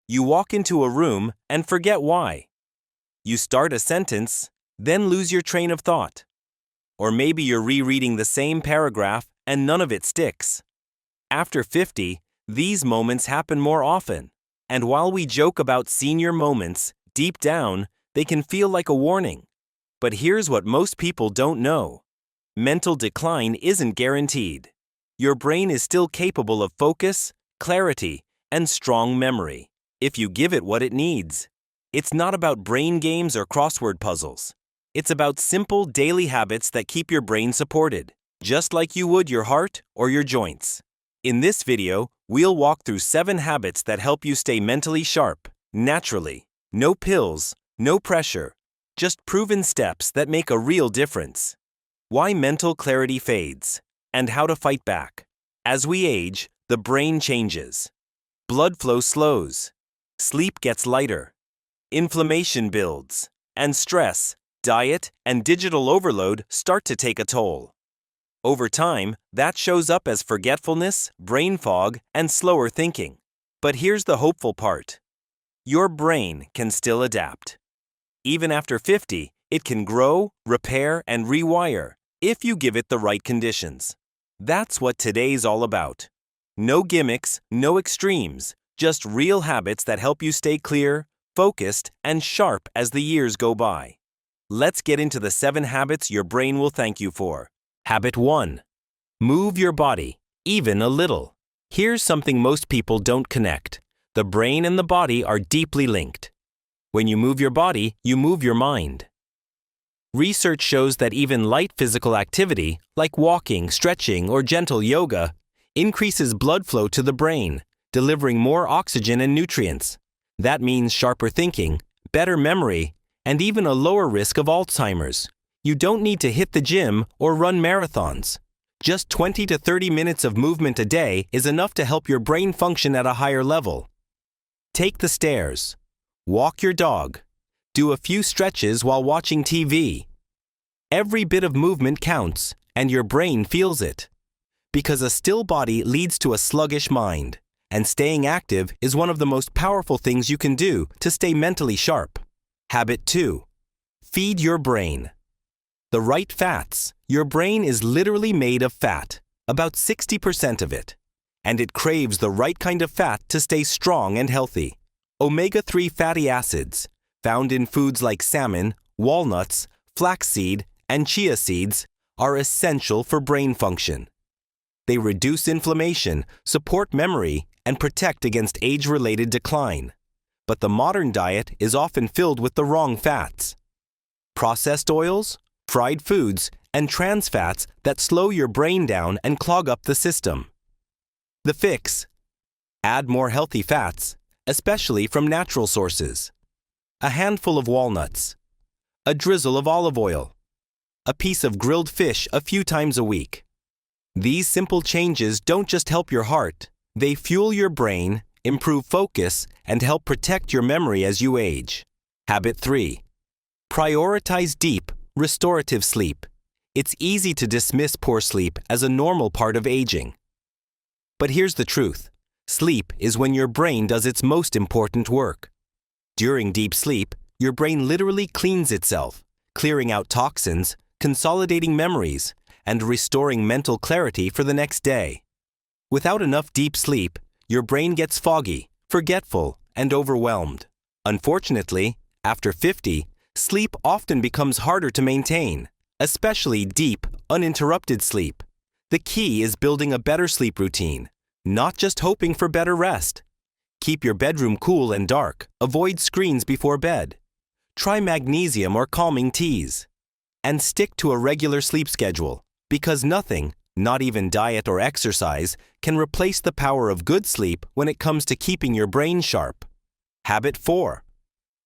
You walk into a room and forget why. You start a sentence, then lose your train of thought. Or maybe you're rereading the same paragraph and none of it sticks. After 50, these moments happen more often. And while we joke about senior moments, deep down, they can feel like a warning. But here's what most people don't know. Mental decline isn't guaranteed. Your brain is still capable of focus, clarity, and strong memory, if you give it what it needs. It's not about brain games or crossword puzzles. It's about simple daily habits that keep your brain supported, just like you would your heart or your joints. In this video, we'll walk through 7 habits that help you stay mentally sharp, naturally. No pills, no pressure, just proven steps that make a real difference. Why mental clarity fades, and how to fight back. As we age, the brain changes. Blood flow slows. Sleep gets lighter. Inflammation builds. And stress, diet, and digital overload start to take a toll. Over time, that shows up as forgetfulness, brain fog, and slower thinking. But here's the hopeful part. Your brain can still adapt. Even after 50, it can grow, repair, and rewire if you give it the right conditions. That's what today's all about. No gimmicks, no extremes, just real habits that help you stay clear, focused, and sharp as the years go by. Let's get into the 7 habits your brain will thank you for. Habit 1. Move your body, even a little. Here's something most people don't connect. The brain and the body are deeply linked. When you move your body, you move your mind. Research shows that even light physical activity, like walking, stretching, or gentle yoga, increases blood flow to the brain, delivering more oxygen and nutrients. That means sharper thinking, better memory, and even a lower risk of Alzheimer's. You don't need to hit the gym or run marathons. Just 20 to 30 minutes of movement a day is enough to help your brain function at a higher level. Take the stairs. Walk your dog. Do a few stretches while watching TV. Every bit of movement counts, and your brain feels it. Because a still body leads to a sluggish mind, and staying active is one of the most powerful things you can do to stay mentally sharp. Habit 2. Feed your brain. The right fats. Your brain is literally made of fat, about 60% of it, and it craves the right kind of fat to stay strong and healthy. Omega-3 fatty acids, found in foods like salmon, walnuts, flaxseed, and chia seeds, are essential for brain function. They reduce inflammation, support memory, and protect against age-related decline. But the modern diet is often filled with the wrong fats. Processed oils, fried foods, and trans fats that slow your brain down and clog up the system. The fix: add more healthy fats, especially from natural sources. A handful of walnuts, a drizzle of olive oil, a piece of grilled fish a few times a week. These simple changes don't just help your heart, they fuel your brain, improve focus, and help protect your memory as you age. Habit 3. Prioritize deep, restorative sleep. It's easy to dismiss poor sleep as a normal part of aging. But here's the truth. Sleep is when your brain does its most important work. During deep sleep, your brain literally cleans itself, clearing out toxins, consolidating memories, and restoring mental clarity for the next day. Without enough deep sleep, your brain gets foggy, forgetful, and overwhelmed. Unfortunately, after 50, sleep often becomes harder to maintain, especially deep, uninterrupted sleep. The key is building a better sleep routine, not just hoping for better rest. Keep your bedroom cool and dark. Avoid screens before bed. Try magnesium or calming teas. And stick to a regular sleep schedule, because nothing, not even diet or exercise, can replace the power of good sleep when it comes to keeping your brain sharp. Habit 4.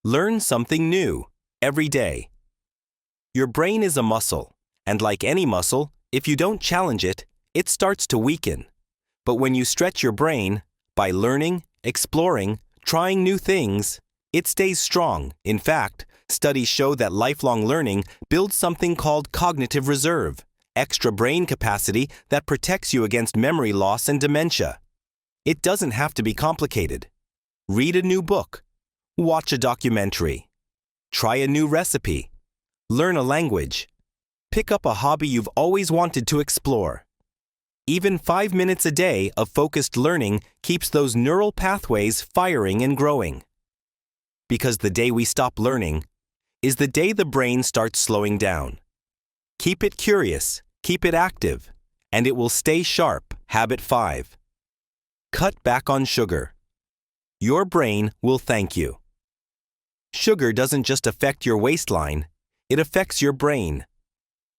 Learn something new every day. Your brain is a muscle, and like any muscle, if you don't challenge it, it starts to weaken. But when you stretch your brain, by learning, exploring, trying new things, it stays strong. In fact, studies show that lifelong learning builds something called cognitive reserve, extra brain capacity that protects you against memory loss and dementia. It doesn't have to be complicated. Read a new book. Watch a documentary. Try a new recipe. Learn a language. Pick up a hobby you've always wanted to explore. Even 5 minutes a day of focused learning keeps those neural pathways firing and growing. Because the day we stop learning is the day the brain starts slowing down. Keep it curious, keep it active, and it will stay sharp. Habit 5. Cut back on sugar. Your brain will thank you. Sugar doesn't just affect your waistline, it affects your brain.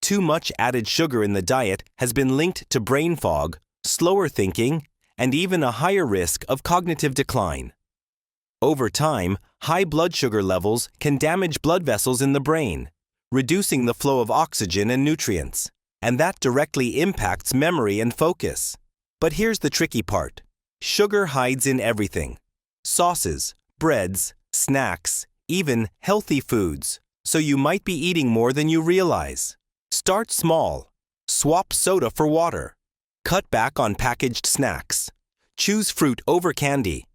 Too much added sugar in the diet has been linked to brain fog, slower thinking, and even a higher risk of cognitive decline. Over time, high blood sugar levels can damage blood vessels in the brain, reducing the flow of oxygen and nutrients, and that directly impacts memory and focus. But here's the tricky part. Sugar hides in everything. Sauces, breads, snacks, even healthy foods, so you might be eating more than you realize. Start small. Swap soda for water. Cut back on packaged snacks. Choose fruit over candy.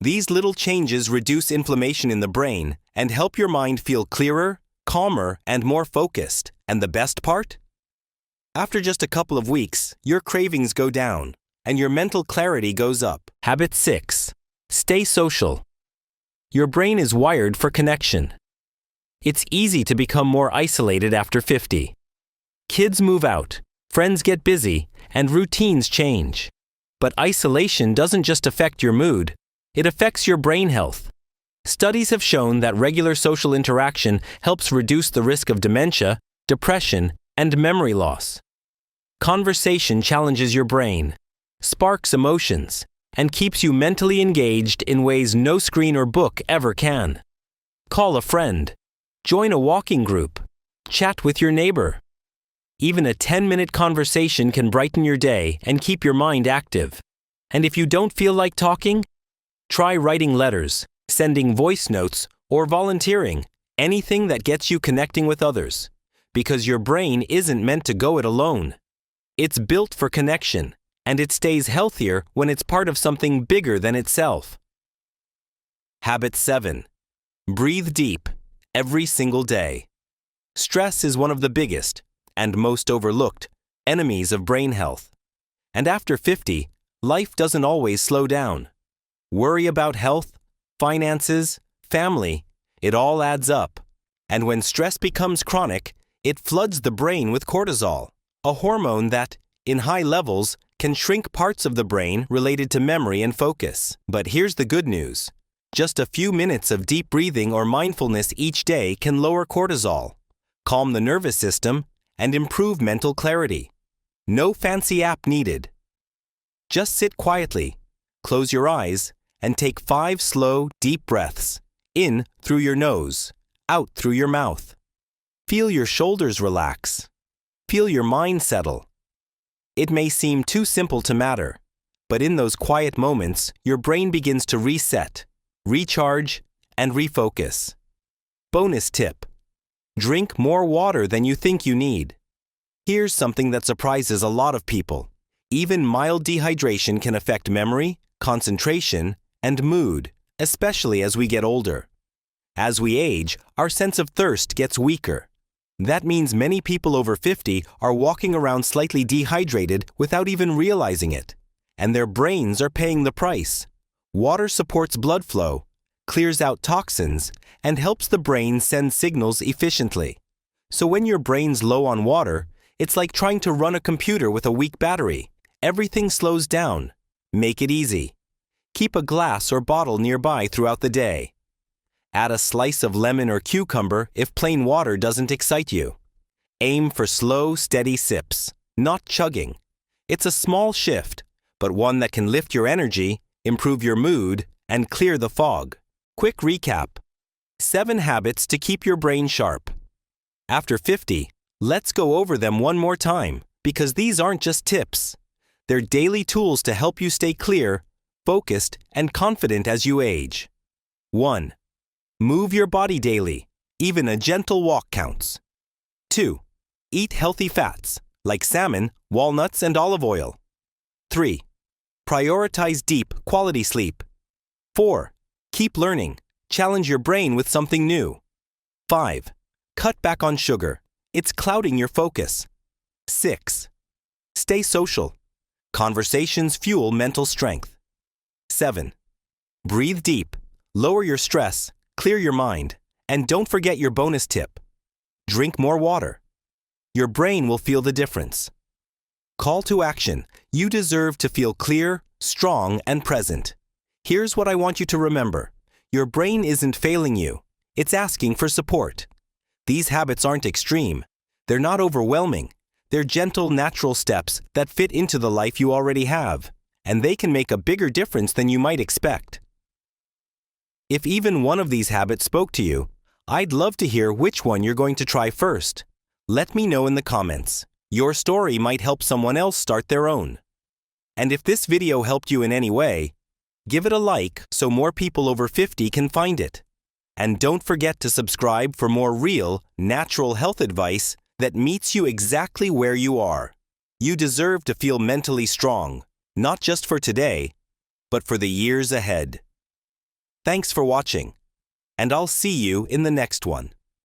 These little changes reduce inflammation in the brain and help your mind feel clearer, calmer, and more focused. And the best part? After just a couple of weeks, your cravings go down and your mental clarity goes up. Habit 6. Stay social. Your brain is wired for connection. It's easy to become more isolated after 50. Kids move out, friends get busy, and routines change. But isolation doesn't just affect your mood, it affects your brain health. Studies have shown that regular social interaction helps reduce the risk of dementia, depression, and memory loss. Conversation challenges your brain, sparks emotions, and keeps you mentally engaged in ways no screen or book ever can. Call a friend, join a walking group, chat with your neighbor. Even a 10-minute conversation can brighten your day and keep your mind active. And if you don't feel like talking, try writing letters, sending voice notes, or volunteering, anything that gets you connecting with others. Because your brain isn't meant to go it alone. It's built for connection, and it stays healthier when it's part of something bigger than itself. Habit 7. Breathe deep, every single day. Stress is one of the biggest, and most overlooked, enemies of brain health. And after 50, life doesn't always slow down. Worry about health, finances, family, it all adds up. And when stress becomes chronic, it floods the brain with cortisol, a hormone that, in high levels, can shrink parts of the brain related to memory and focus. But here's the good news. Just a few minutes of deep breathing or mindfulness each day can lower cortisol, calm the nervous system, and improve mental clarity. No fancy app needed. Just sit quietly, close your eyes, and take 5 slow, deep breaths, in through your nose, out through your mouth. Feel your shoulders relax. Feel your mind settle. It may seem too simple to matter, but in those quiet moments, your brain begins to reset, recharge, and refocus. Bonus tip. Drink more water than you think you need. Here's something that surprises a lot of people. Even mild dehydration can affect memory, concentration, and mood, especially as we get older. As we age, our sense of thirst gets weaker. That means many people over 50 are walking around slightly dehydrated without even realizing it, and their brains are paying the price. Water supports blood flow, clears out toxins, and helps the brain send signals efficiently. So when your brain's low on water, it's like trying to run a computer with a weak battery. Everything slows down. Make it easy. Keep a glass or bottle nearby throughout the day. Add a slice of lemon or cucumber if plain water doesn't excite you. Aim for slow, steady sips, not chugging. It's a small shift, but one that can lift your energy, improve your mood, and clear the fog. Quick recap. 7 habits to keep your brain sharp. After 50, let's go over them one more time, because these aren't just tips. They're daily tools to help you stay clear, focused, and confident as you age. 1. Move your body daily. Even a gentle walk counts. 2. Eat healthy fats, like salmon, walnuts, and olive oil. 3. Prioritize deep, quality sleep. 4. Keep learning. Challenge your brain with something new. 5. Cut back on sugar. It's clouding your focus. 6. Stay social. Conversations fuel mental strength. 7. Breathe deep. Lower your stress. Clear your mind. And don't forget your bonus tip. Drink more water. Your brain will feel the difference. Call to action. You deserve to feel clear, strong, and present. Here's what I want you to remember. Your brain isn't failing you. It's asking for support. These habits aren't extreme. They're not overwhelming. They're gentle, natural steps that fit into the life you already have, and they can make a bigger difference than you might expect. If even one of these habits spoke to you, I'd love to hear which one you're going to try first. Let me know in the comments. Your story might help someone else start their own. And if this video helped you in any way, give it a like so more people over 50 can find it. And don't forget to subscribe for more real, natural health advice that meets you exactly where you are. You deserve to feel mentally strong, not just for today, but for the years ahead. Thanks for watching, and I'll see you in the next one.